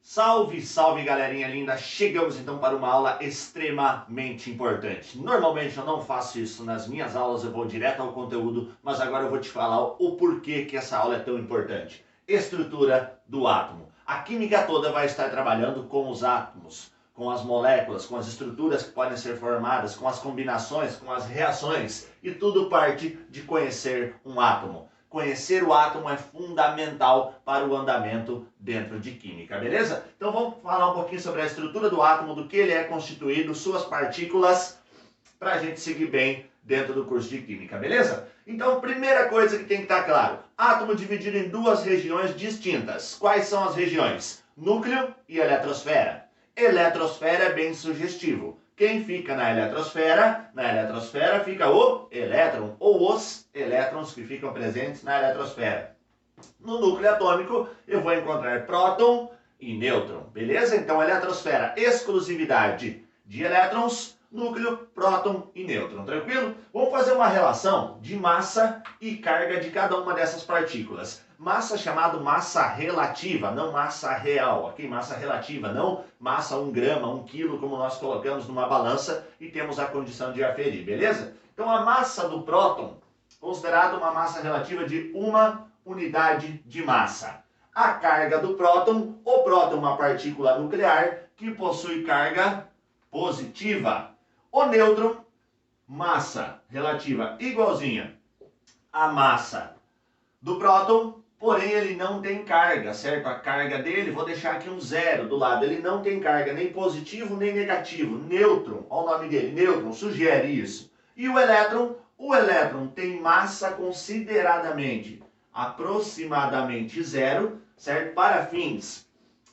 Salve, salve galerinha linda! Chegamos então para uma aula extremamente importante. Normalmente eu não faço isso nas minhas aulas, eu vou direto ao conteúdo, mas agora eu vou te falar o porquê que essa aula é tão importante. Estrutura do átomo. A química toda vai estar trabalhando com os átomos, com as moléculas, com as estruturas que podem ser formadas, com as combinações, com as reações, e tudo parte de conhecer um átomo. Conhecer o átomo é fundamental para o andamento dentro de química, beleza? Então vamos falar um pouquinho sobre a estrutura do átomo, do que ele é constituído, suas partículas, para a gente seguir bem dentro do curso de química, beleza? Então, primeira coisa que tem que estar claro, átomo dividido em duas regiões distintas. Quais são as regiões? Núcleo e eletrosfera. Eletrosfera é bem sugestivo. Quem fica na eletrosfera? Na eletrosfera fica o elétron, ou os elétrons que ficam presentes na eletrosfera. No núcleo atômico, eu vou encontrar próton e nêutron, beleza? Então, eletrosfera, exclusividade de elétrons, núcleo, próton e nêutron, tranquilo? Vamos fazer uma relação de massa e carga de cada uma dessas partículas. Massa chamado massa relativa, não massa real, ok? Massa relativa, não massa 1 grama, 1 quilo, como nós colocamos numa balança e temos a condição de aferir, beleza? Então a massa do próton, considerada uma massa relativa de 1 unidade de massa. A carga do próton, o próton é uma partícula nuclear que possui carga positiva. O nêutron, massa relativa igualzinha à massa do próton, porém ele não tem carga, certo? A carga dele, vou deixar aqui um 0 do lado, ele não tem carga nem positivo nem negativo, nêutron, olha o nome dele, nêutron, sugere isso. E o elétron tem massa consideradamente, aproximadamente 0, certo? Para fins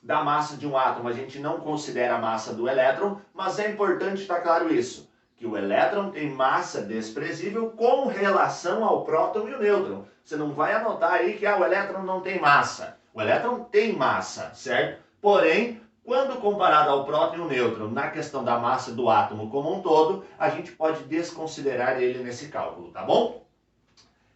da massa de um átomo, a gente não considera a massa do elétron, mas é importante estar claro isso, que o elétron tem massa desprezível com relação ao próton e o nêutron. Você não vai anotar aí que o elétron não tem massa. O elétron tem massa, certo? Porém, quando comparado ao próton e o nêutron, na questão da massa do átomo como um todo, a gente pode desconsiderar ele nesse cálculo, tá bom?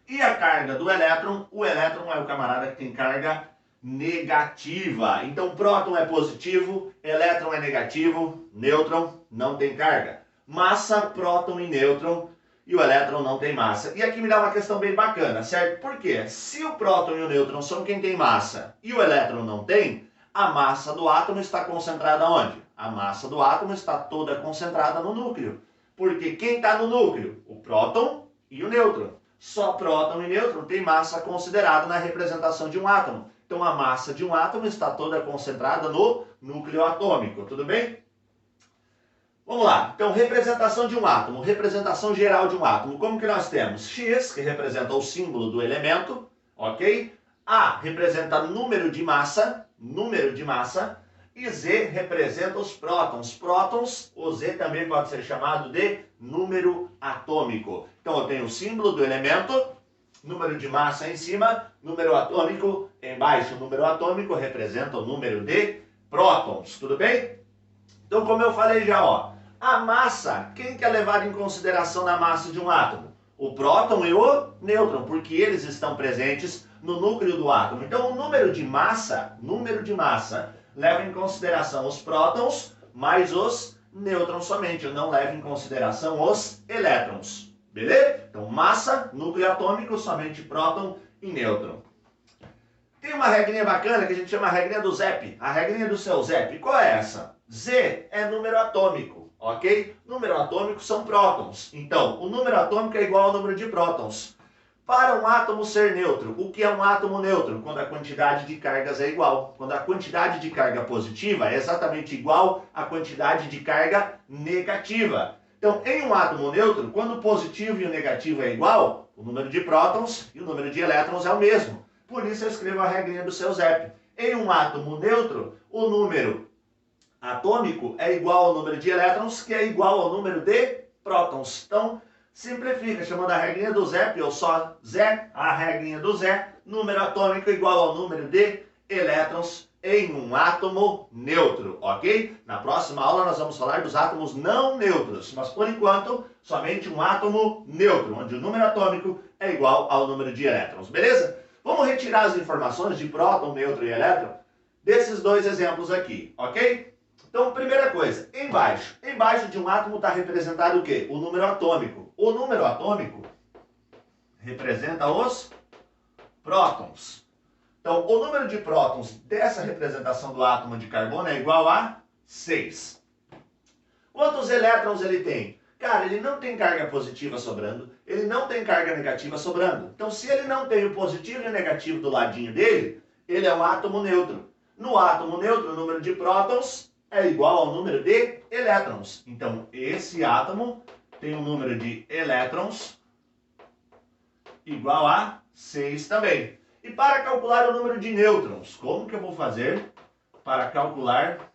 E a carga do elétron? O elétron é o camarada que tem carga negativa. Então, próton é positivo, elétron é negativo, nêutron não tem carga. Massa, próton e nêutron, e o elétron não tem massa. E aqui me dá uma questão bem bacana, certo? Por quê? Se o próton e o nêutron são quem tem massa e o elétron não tem, a massa do átomo está concentrada onde? A massa do átomo está toda concentrada no núcleo. Porque quem está no núcleo? O próton e o nêutron. Só próton e nêutron tem massa considerada na representação de um átomo. Então a massa de um átomo está toda concentrada no núcleo atômico, tudo bem? Vamos lá, então representação de um átomo, representação geral de um átomo. Como que nós temos? X, que representa o símbolo do elemento, ok? A representa número de massa, e Z representa os prótons, o Z também pode ser chamado de número atômico. Então eu tenho o símbolo do elemento, número de massa em cima, número atômico embaixo. O número atômico representa o número de prótons, tudo bem? Então, como eu falei já, ó, a massa, quem que é levado em consideração na massa de um átomo? O próton e o nêutron, porque eles estão presentes no núcleo do átomo. Então, o número de massa, leva em consideração os prótons mais os nêutrons somente. Eu não levo em consideração os elétrons. Beleza? Então, massa, núcleo atômico, somente próton e nêutron. Tem uma regrinha bacana que a gente chama a regrinha do ZEP. A regrinha do seu ZEP. Qual é essa? Z é número atômico, ok? Número atômico são prótons. Então, o número atômico é igual ao número de prótons. Para um átomo ser neutro, o que é um átomo neutro? Quando a quantidade de cargas é igual. Quando a quantidade de carga positiva é exatamente igual à quantidade de carga negativa. Então, em um átomo neutro, quando o positivo e o negativo é igual, o número de prótons e o número de elétrons é o mesmo. Por isso eu escrevo a regrinha do seu ZEP. Em um átomo neutro, o número atômico é igual ao número de elétrons, que é igual ao número de prótons. Então, simplifica, chamando a regrinha do ZEP, ou só Zé, a regrinha do Zé, número atômico igual ao número de elétrons em um átomo neutro, ok? Na próxima aula nós vamos falar dos átomos não neutros, mas por enquanto, somente um átomo neutro, onde o número atômico é igual ao número de elétrons, beleza? Vamos retirar as informações de próton, nêutron e elétron desses dois exemplos aqui, ok? Então, primeira coisa, embaixo de um átomo está representado o quê? O número atômico. O número atômico representa os prótons. Então, o número de prótons dessa representação do átomo de carbono é igual a 6. Quantos elétrons ele tem? Cara, ele não tem carga positiva sobrando, ele não tem carga negativa sobrando. Então, se ele não tem o positivo e o negativo do ladinho dele, ele é um átomo neutro. No átomo neutro, o número de prótons é igual ao número de elétrons. Então, esse átomo tem um número de elétrons igual a 6 também. E para calcular o número de nêutrons, como que eu vou fazer para calcular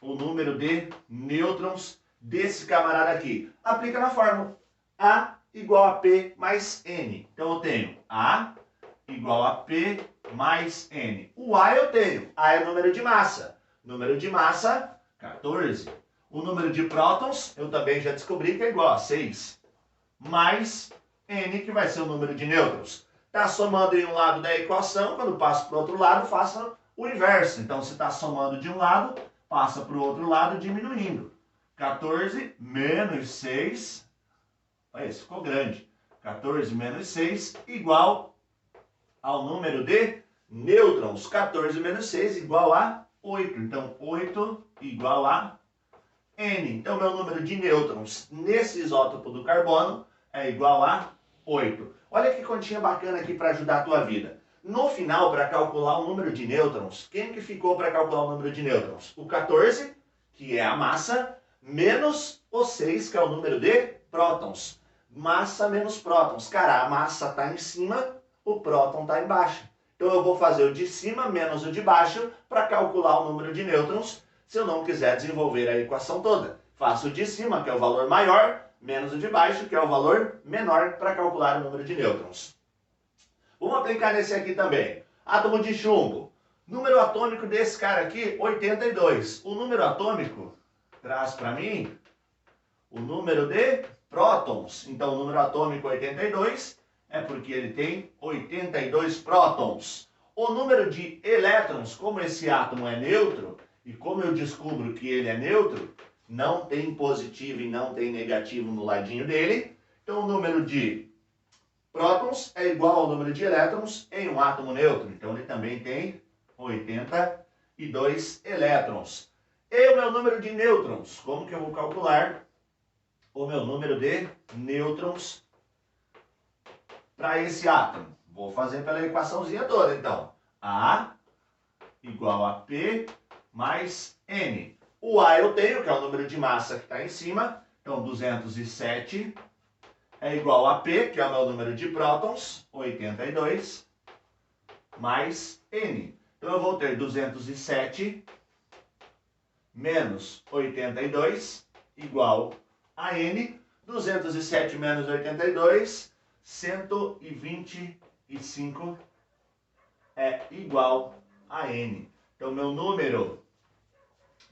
o número de nêutrons desse camarada aqui? Aplica na fórmula. A igual a P mais N. Então eu tenho A igual a P mais N. O A eu tenho. A é o número de massa. Número de massa, 14. O número de prótons, eu também já descobri que é igual a 6. Mais N, que vai ser o número de nêutrons. Está somando em um lado da equação, quando passa para o outro lado, faça o inverso. Então, se está somando de um lado, passa para o outro lado diminuindo. 14 menos 6, olha, isso ficou grande. 14 menos 6 igual ao número de nêutrons. 14 menos 6 igual a 8. Então, 8 igual a N. Então, meu número de nêutrons nesse isótopo do carbono é igual a 8. Olha que continha bacana aqui para ajudar a tua vida. No final, para calcular o número de nêutrons, quem que ficou para calcular o número de nêutrons? O 14, que é a massa, menos o 6, que é o número de prótons. Massa menos prótons. Cara, a massa está em cima, o próton está embaixo. Então eu vou fazer o de cima menos o de baixo para calcular o número de nêutrons, se eu não quiser desenvolver a equação toda. Faço o de cima, que é o valor maior, menos o de baixo, que é o valor menor, para calcular o número de nêutrons. Vamos aplicar nesse aqui também. Átomo de chumbo. Número atômico desse cara aqui, 82. O número atômico traz para mim o número de prótons. Então, o número atômico 82 é porque ele tem 82 prótons. O número de elétrons, como esse átomo é neutro, e como eu descubro que ele é neutro, não tem positivo e não tem negativo no ladinho dele. Então, o número de prótons é igual ao número de elétrons em um átomo neutro. Então, ele também tem 82 elétrons. E o meu número de nêutrons? Como que eu vou calcular o meu número de nêutrons para esse átomo? Vou fazer pela equaçãozinha toda, então. A igual a P mais N. O A eu tenho, que é o número de massa que está em cima. Então, 207 é igual a P, que é o meu número de prótons, 82, mais N. Então, eu vou ter 207 menos 82 igual a N. 207 menos 82, 125 é igual a N. Então, meu número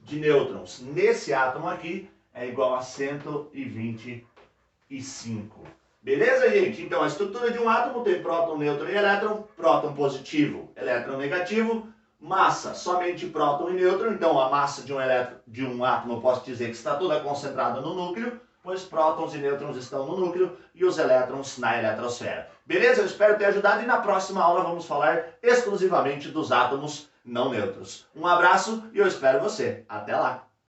de nêutrons nesse átomo aqui é igual a 125. Beleza, gente? Então, a estrutura de um átomo tem próton, nêutron e elétron. Próton positivo, elétron negativo. Massa, somente próton e nêutron. Então, a massa de um átomo, eu posso dizer que está toda concentrada no núcleo, pois prótons e nêutrons estão no núcleo e os elétrons na eletrosfera. Beleza? Eu espero ter ajudado e na próxima aula vamos falar exclusivamente dos átomos não neutros. Um abraço e eu espero você. Até lá!